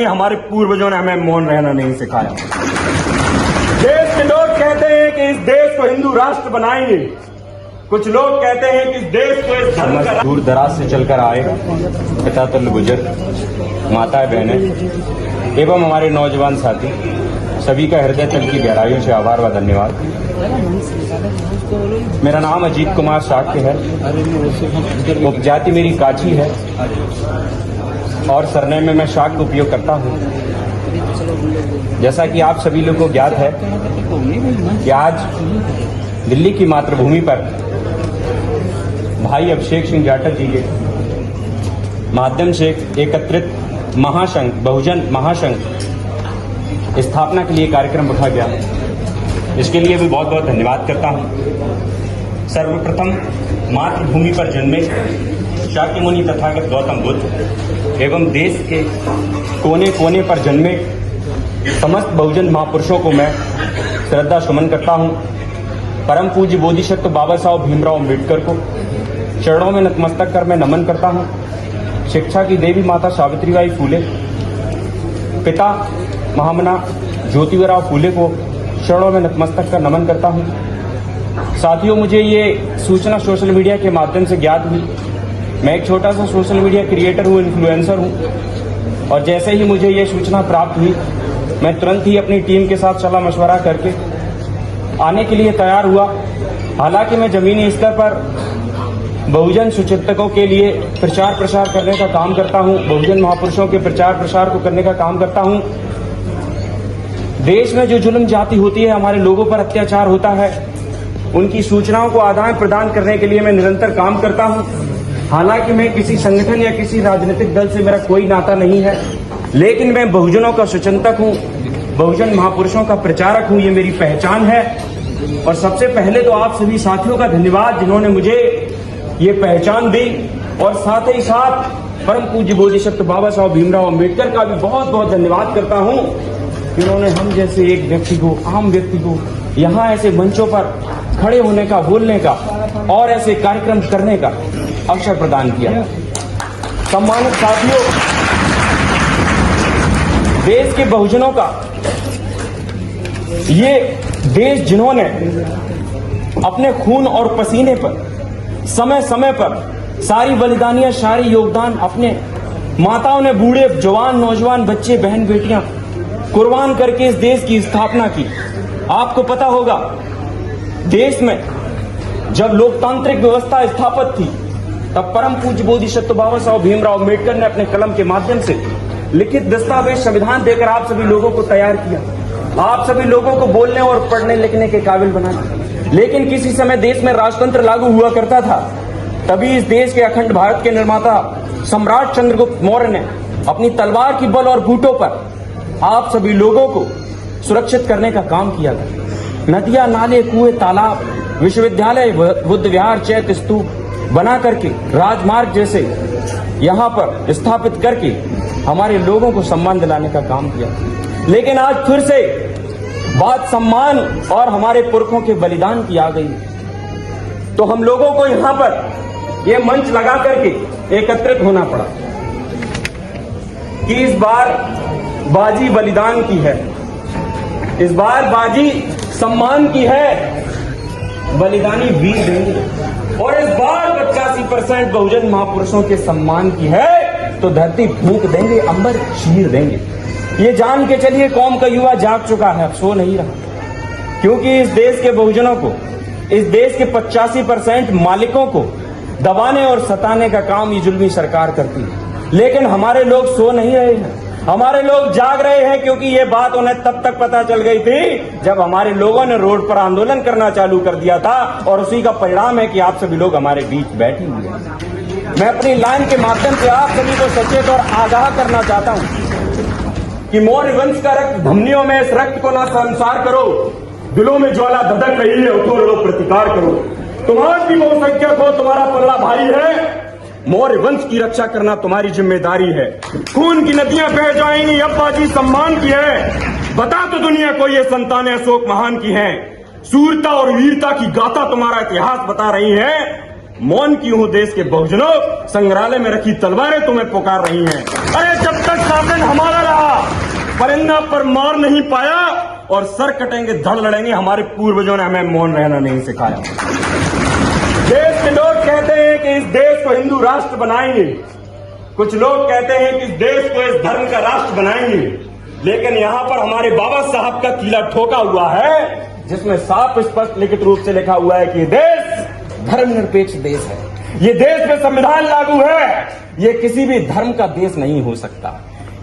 हमारे पूर्वजों ने हमें मौन रहना नहीं सिखाया। देश के लोग कहते हैं कि इस देश को हिंदू राष्ट्र बनाएंगे, कुछ लोग कहते हैं कि इस देश को इस धर्म का दूर दराज से चलकर आए पिता तुल्य बुजुर्ग, माताएं बहनें एवं हमारे नौजवान साथी सभी का हृदय तल की गहराइयों से आभार व धन्यवाद। मेरा नाम अजीत कुमार शाक्य है, उपजाति मेरी काची है और सरनेम में मैं शाक्य का उपयोग करता हूँ। जैसा कि आप सभी लोगों को ज्ञात है कि आज दिल्ली की मातृभूमि पर भाई अभिषेक सिंह जाटव जी के माध्यम से एकत्रित महासंघ बहुजन महासंघ स्थापना के लिए कार्यक्रम रखा गया। इसके लिए भी बहुत बहुत धन्यवाद करता हूं। सर्वप्रथम मातृभूमि पर जन्मे शाक्य मुनि तथागत गौतम बुद्ध एवं देश के कोने कोने पर जन्मे समस्त बहुजन महापुरुषों को मैं श्रद्धा सुमन करता हूं। परम पूज्य बोधिसत्व बाबा साहब भीमराव अम्बेडकर को चरणों में नतमस्तक कर मैं नमन करता हूं। शिक्षा की देवी माता सावित्रीबाई फूले, पिता महामना ज्योतिबा फूले को चरणों में नतमस्तक कर नमन करता हूं। साथियों, मुझे ये सूचना सोशल मीडिया के माध्यम से ज्ञात हुई। मैं एक छोटा सा सोशल मीडिया क्रिएटर हूं, इन्फ्लुएंसर हूं, और जैसे ही मुझे ये सूचना प्राप्त हुई मैं तुरंत ही अपनी टीम के साथ सलाह मशवरा करके आने के लिए तैयार हुआ। हालांकि मैं जमीनी स्तर पर बहुजन सुचिंतकों के लिए प्रचार प्रसार करने का काम करता हूं, बहुजन महापुरुषों के प्रचार प्रसार को करने का काम करता हूं। देश में जो जुल्म जाति होती है, हमारे लोगों पर अत्याचार होता है, उनकी सूचनाओं को आदान प्रदान करने के लिए मैं निरंतर काम करता हूं। हालांकि मैं किसी संगठन या किसी राजनीतिक दल से मेरा कोई नाता नहीं है, लेकिन मैं बहुजनों का सुचिंतक हूं, बहुजन महापुरुषों का प्रचारक हूं, ये मेरी पहचान है। और सबसे पहले तो आप सभी साथियों का धन्यवाद जिन्होंने मुझे ये पहचान दी, और साथ ही साथ परम पूज्य बोधिसत्व बाबा साहब भीमराव अम्बेडकर का भी बहुत बहुत धन्यवाद करता हूं, जिन्होंने हम जैसे एक व्यक्ति को, आम व्यक्ति को यहाँ ऐसे मंचों पर खड़े होने का, बोलने का और ऐसे कार्यक्रम करने का अवसर प्रदान किया। सम्मानित साथियों, देश के बहुजनों का ये देश जिन्होंने अपने खून और पसीने पर समय समय पर सारी बलिदानियां, सारी योगदान अपने माताओं ने, बूढ़े जवान नौजवान बच्चे बहन बेटियां कुर्बान करके इस देश की स्थापना की। आपको पता होगा, देश में जब लोकतांत्रिक व्यवस्था स्थापित थी तब परम पूज्य बोधिसत्व बाबा साहब भीमराव अम्बेडकर ने अपने कलम के माध्यम से लिखित दस्तावेज संविधान देकर आप सभी लोगों को तैयार किया, आप सभी लोगों को बोलने और पढ़ने लिखने के काबिल बनाया। लेकिन किसी समय देश में राजतंत्र लागू हुआ करता था, तभी इस देश के अखंड भारत के निर्माता सम्राट चंद्रगुप्त मौर्य ने अपनी तलवार की बल और बूटों पर आप सभी लोगों को सुरक्षित करने का काम किया था। नदियां, नाले, कुएं, तालाब, विश्वविद्यालय, बुद्ध विहार, चैत्य स्तूप बना करके, राजमार्ग जैसे यहाँ पर स्थापित करके हमारे लोगों को सम्मान दिलाने का काम किया। लेकिन आज फिर से बात सम्मान और हमारे पुरखों के बलिदान की आ गई, तो हम लोगों को यहाँ पर यह मंच लगा करके एकत्रित होना पड़ा कि इस बार बाजी बलिदान की है, इस बार बाजी सम्मान की है, बलिदानी वीर देंगे। और इस बार 85% बहुजन महापुरुषों के सम्मान की है, तो धरती फूंक देंगे, अंबर चीर देंगे। ये जान के चलिए, कौम का युवा जाग चुका है, अब सो नहीं रहा, क्योंकि इस देश के बहुजनों को, इस देश के 85% मालिकों को दबाने और सताने का काम ये जुल्मी सरकार करती है। लेकिन हमारे लोग सो नहीं रहे हैं, हमारे लोग जाग रहे हैं, क्योंकि ये बात उन्हें तब तक पता चल गई थी जब हमारे लोगों ने रोड पर आंदोलन करना चालू कर दिया था, और उसी का परिणाम है कि आप सभी लोग हमारे बीच बैठे हुए हैं। मैं अपनी लाइन के माध्यम से आप सभी को सचेत और आगाह करना चाहता हूं कि मौर्य वंश का रक्त धमनियों में, इस रक्त को ना संसार करो, दिलों में ज्वाला धधक रही है, उठो लड़ो प्रतिकार करो। तुम्हारी भी बहुसंख्यक हो, तुम्हारा पल्ला भारी है, मौर्य वंश की रक्षा करना तुम्हारी जिम्मेदारी है। खून की नदियां बह जाएंगी, अब बाजी सम्मान की है। बता तो दुनिया को ये संतानें अशोक महान की हैं, सूरता और वीरता की गाथा तुम्हारा इतिहास बता रही है। मौन क्यों हो देश के बहुजनों? संग्रहालय में रखी तलवारें तुम्हें पुकार रही हैं। अरे जब तक शासन हमारा रहा, परिंदा पर मार नहीं पाया और सर कटेंगे धड़ लड़ेंगे। हमारे पूर्वजों ने हमें मौन रहना नहीं सिखाया। देश के लोग कहते हैं कि इस देश को हिंदू राष्ट्र बनाएंगे, कुछ लोग कहते हैं कि इस देश को इस धर्म का राष्ट्र बनाएंगे, लेकिन यहां पर हमारे बाबा साहब का किला ठोका हुआ है जिसमें साफ स्पष्ट लिखित रूप से लिखा हुआ है कि देश धर्मनिरपेक्ष देश है, ये देश में संविधान लागू है, ये किसी भी धर्म का देश नहीं हो सकता।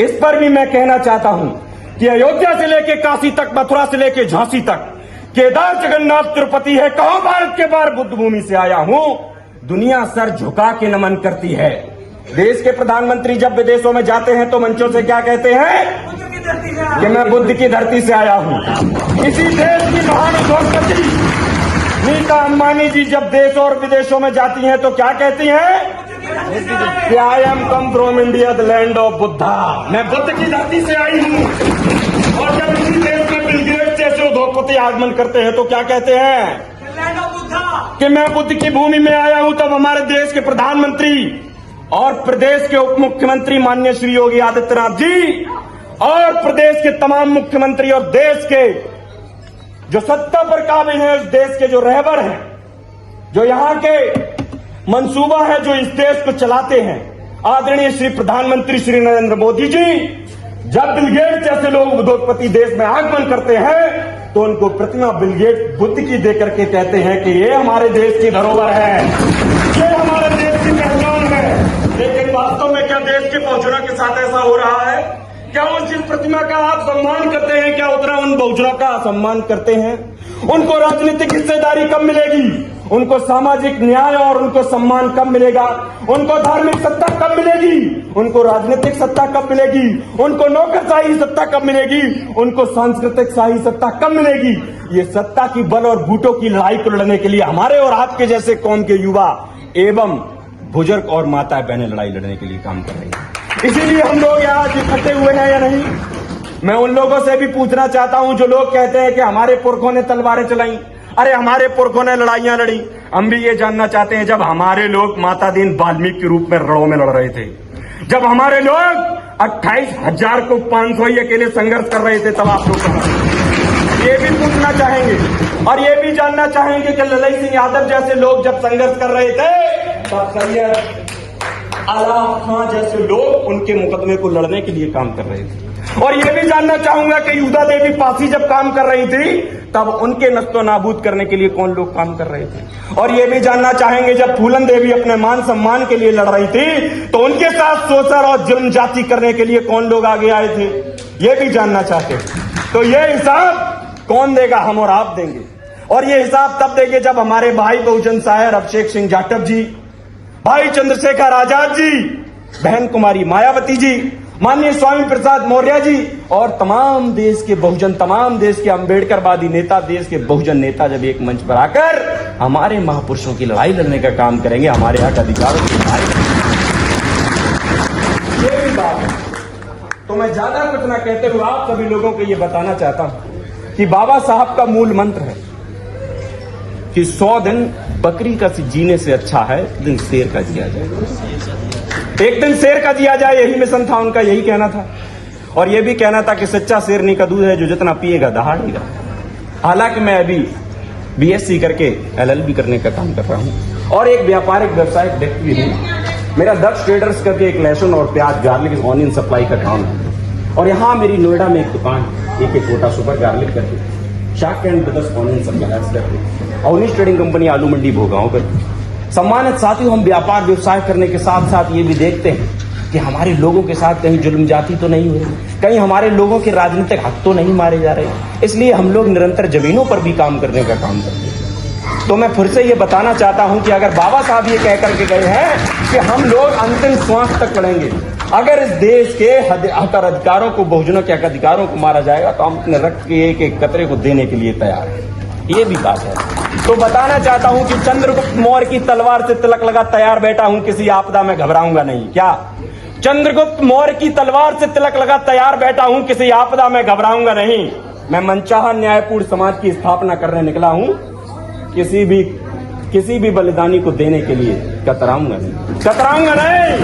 इस पर भी मैं कहना चाहता हूं कि अयोध्या से लेके काशी तक, मथुरा से लेके झांसी तक, केदार जगन्नाथ तिरुपति है, कहो भारत के बाहर बुद्ध भूमि से आया हूं, दुनिया सर झुका के नमन करती है। देश के प्रधानमंत्री जब विदेशों में जाते हैं तो मंचों से क्या कहते हैं कि मैं बुद्ध की धरती से आया हूं। इसी देश की महान उद्योगपति नीता अंबानी जी जब देश और विदेशों में जाती हैं तो क्या कहती हैं कि I am come from India the land of Buddha, मैं बुद्ध की धरती से आई हूं। और जब इसी देश में बिल गेट्स जैसे उद्योगपति आगमन करते हैं तो क्या कहते हैं कि मैं बुद्ध की भूमि में आया हूं। तब हमारे देश के प्रधानमंत्री और प्रदेश के उप मुख्यमंत्री माननीय श्री योगी आदित्यनाथ जी और प्रदेश के तमाम मुख्यमंत्री और देश के जो सत्ता पर काबिल हैं, उस देश के जो रहबर हैं, जो यहां के मंसूबा है, जो इस देश को चलाते हैं, आदरणीय श्री प्रधानमंत्री श्री नरेंद्र मोदी जी, जब बिल गेट्स जैसे लोग उद्योगपति देश में आगमन करते हैं तो उनको प्रतिमा बिल गेट्स बुद्ध की दे करके कहते हैं कि ये हमारे देश की धरोहर है, ये हमारे देश की पहचान है। लेकिन वास्तव में क्या देश के बहुजनों के साथ ऐसा हो रहा है? क्या उस जिस प्रतिमा का आप सम्मान करते हैं, क्या उतना उन बहुजनों का सम्मान करते हैं? उनको राजनीतिक हिस्सेदारी कब मिलेगी? उनको सामाजिक न्याय और उनको सम्मान कब मिलेगा? उनको धार्मिक सत्ता कब मिलेगी? उनको राजनीतिक सत्ता कब मिलेगी? उनको नौकरशाही सत्ता कब मिलेगी? उनको सांस्कृतिक शाही सत्ता कब मिलेगी? ये सत्ता की बल और बूटों की लड़ाई को लड़ने के लिए हमारे और आपके जैसे कौम के युवा एवं बुजुर्ग और माताएं बहनें लड़ाई लड़ने के लिए काम कर रही हैं। इसीलिए हम लोग यहाँ इकट्ठे हुए हैं या नहीं? मैं उन लोगों से भी पूछना चाहता हूं जो लोग कहते हैं कि हमारे पुरखों ने तलवारें चलाई। अरे हमारे पुरखों ने लड़ाइयां लड़ी, हम भी ये जानना चाहते हैं। जब हमारे लोग माता दीन वाल्मीकि के रूप में रणों में लड़ रहे थे, जब हमारे लोग 28,000 को 500 ही अकेले संघर्ष कर रहे थे, तब आप लोग ये भी पूछना चाहेंगे और ये भी जानना चाहेंगे कि ललई सिंह यादव जैसे लोग जब संघर्ष कर रहे थे तब सैयद आलाम खां जैसे लोग उनके मुकदमे को लड़ने के लिए काम कर रहे थे। और ये भी जानना चाहूंगा कि युदा देवी पासी जब काम कर रही थी तब उनके नस्तो नाबूद करने के लिए कौन लोग काम कर रहे थे। और ये भी जानना चाहेंगे जब फूलन देवी अपने मान सम्मान के लिए लड़ रही थी तो उनके साथ शोषण और जुल्म जाति करने के लिए कौन लोग आगे आए थे, ये भी जानना चाहते हैं। तो ये हिसाब कौन देगा? हम और आप देंगे। और ये हिसाब तब देंगे जब हमारे भाई बहुजन शायर अभिषेक सिंह जाटव जी, भाई चंद्रशेखर आजाद जी, बहन कुमारी मायावती जी, माननीय स्वामी प्रसाद मौर्य जी और तमाम देश के बहुजन, तमाम देश के अम्बेडकरवादी नेता, देश के बहुजन नेता जब एक मंच पर आकर हमारे महापुरुषों की लड़ाई लड़ने का काम करेंगे, हमारे हक अधिकारों की लड़ाई। ये भी बात है। तो मैं ज्यादा कुछ ना कहते हुए आप सभी लोगों को ये बताना चाहता हूं कि बाबा साहब का मूल मंत्र है कि 100 दिन बकरी का जीने से अच्छा है एक दिन शेर का जिया जाए, एक दिन शेर का जिया जाए। यही मिशन था उनका, यही कहना था। और यह भी कहना था कि सच्चा शेरनी का दूध है, जो जितना पिएगा दहाड़ेगा। हालांकि मैं अभी बीएससी करके एलएलबी करने का काम कर रहा हूं और एक व्यापारिक व्यवसायिक व्यक्ति हूं। मेरा दक्ष ट्रेडर्स करके एक लहसुन और प्याज गार्लिक ऑनियन सप्लाई का काम है। और यहाँ मेरी नोएडा में एक दुकान, एक छोटा सुपर गार्लिक करके, shark and brothers onion supply करके, अवनीश ट्रेडिंग कंपनी आलू मंडी भोगांव पर। सम्मानित साथियों, हम व्यापार व्यवसाय करने के साथ साथ ये भी देखते हैं कि हमारे लोगों के साथ कहीं जुल्म जाति तो नहीं हो रही, कहीं हमारे लोगों के राजनीतिक हक तो नहीं मारे जा रहे। इसलिए हम लोग निरंतर जमीनों पर भी काम करने का काम करते हैं। तो मैं फिर से ये बताना चाहता हूं कि अगर बाबा साहब ये कह करके गए हैं कि हम लोग अंतिम श्वास तक लड़ेंगे, अगर इस देश के हक और अधिकारों को, बहुजनों के हक अधिकारों को मारा जाएगा तो हम अपने रक्त के एक एक कतरे को देने के लिए तैयार हैं। ये भी बात है। तो बताना चाहता हूं कि चंद्रगुप्त मौर्य की तलवार से तिलक लगा तैयार बैठा हूं, किसी आपदा में घबराऊंगा नहीं। क्या? चंद्रगुप्त मौर्य की तलवार से तिलक लगा तैयार बैठा हूं, किसी आपदा में घबराऊंगा नहीं। मैं मनचाहा न्यायपूर्ण समाज की स्थापना करने निकला हूं, किसी भी किसी भी बलिदानी को देने के लिए कतराऊंगा नहीं।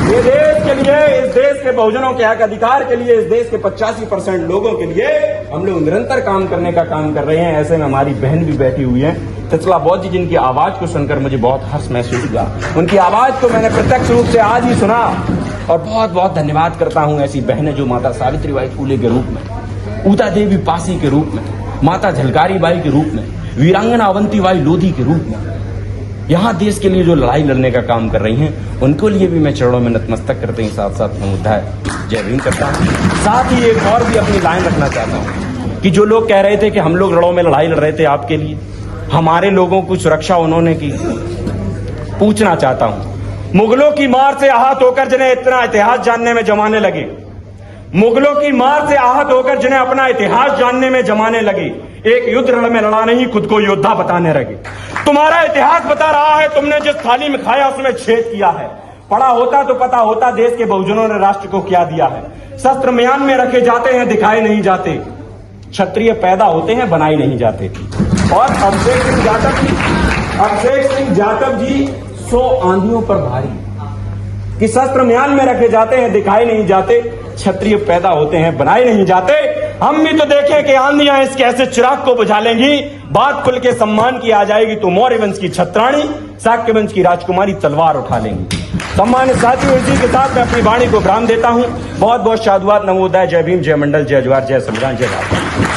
ये देश के लिए, इस देश के बहुजनों के हक अधिकार के लिए, इस देश के 85% लोगों के लिए हम लोग निरंतर काम करने का काम कर रहे हैं। ऐसे में हमारी बहन भी बैठी हुई है तितला बौद्ध जी, जिनकी आवाज को सुनकर मुझे बहुत हर्ष महसूस हुआ। उनकी आवाज को मैंने प्रत्यक्ष रूप से आज ही सुना और बहुत बहुत धन्यवाद करता हूं ऐसी बहनें जो माता सावित्रीबाई फूले के रूप में, ऊता देवी पासी के रूप में, माता झलकारी बाई के रूप में, वीरांगना अवंतीबाई लोधी के रूप में यहाँ देश के लिए जो लड़ाई लड़ने का काम कर रही हैं, उनके लिए भी मैं चरणों में नतमस्तक करते ही साथ साथ नमोद्धाय जय भीम करता हूँ। साथ ही एक और भी अपनी लाइन रखना चाहता हूँ कि जो लोग कह रहे थे कि हम लोग रणों में लड़ाई लड़ रहे थे आपके लिए, हमारे लोगों की सुरक्षा उन्होंने की, पूछना चाहता हूँ मुगलों की मार से आहत होकर जिन्हें इतना इतिहास जानने में जमाने लगे, मुगलों की मार से आहत होकर जिन्हें अपना इतिहास जानने में जमाने लगे, एक युद्ध रण में लड़ा नहीं खुद को योद्धा बताने लगे। तुम्हारा इतिहास बता रहा है तुमने जिस थाली में खाया उसमें छेद किया है। पढ़ा होता तो पता होता देश के बहुजनों ने राष्ट्र को क्या दिया है। शस्त्र म्यान में रखे जाते हैं दिखाए नहीं जाते, क्षत्रिय पैदा होते हैं बनाए नहीं जाते। और अभिषेक सिंह जाटव जी 100 आंधियों पर भारी कि शस्त्र म्यान में रखे जाते हैं दिखाए नहीं जाते, क्षत्रिय पैदा होते हैं बनाए नहीं जाते। हम भी तो देखें कि आंधियां इस कैसे चिराग को बुझा लेंगी, बात खुल के सम्मान की आ जाएगी तो मौर्य वंश की छत्राणी, शाक्य वंश की राजकुमारी तलवार उठा लेंगी। सम्मानित साथियों, इसी के साथ मैं अपनी वाणी को विराम देता हूं। बहुत बहुत साधुवाद, नमोदय, जय भीम, जय मंडल, जय जवाहर, जय संविधान, जय भारत।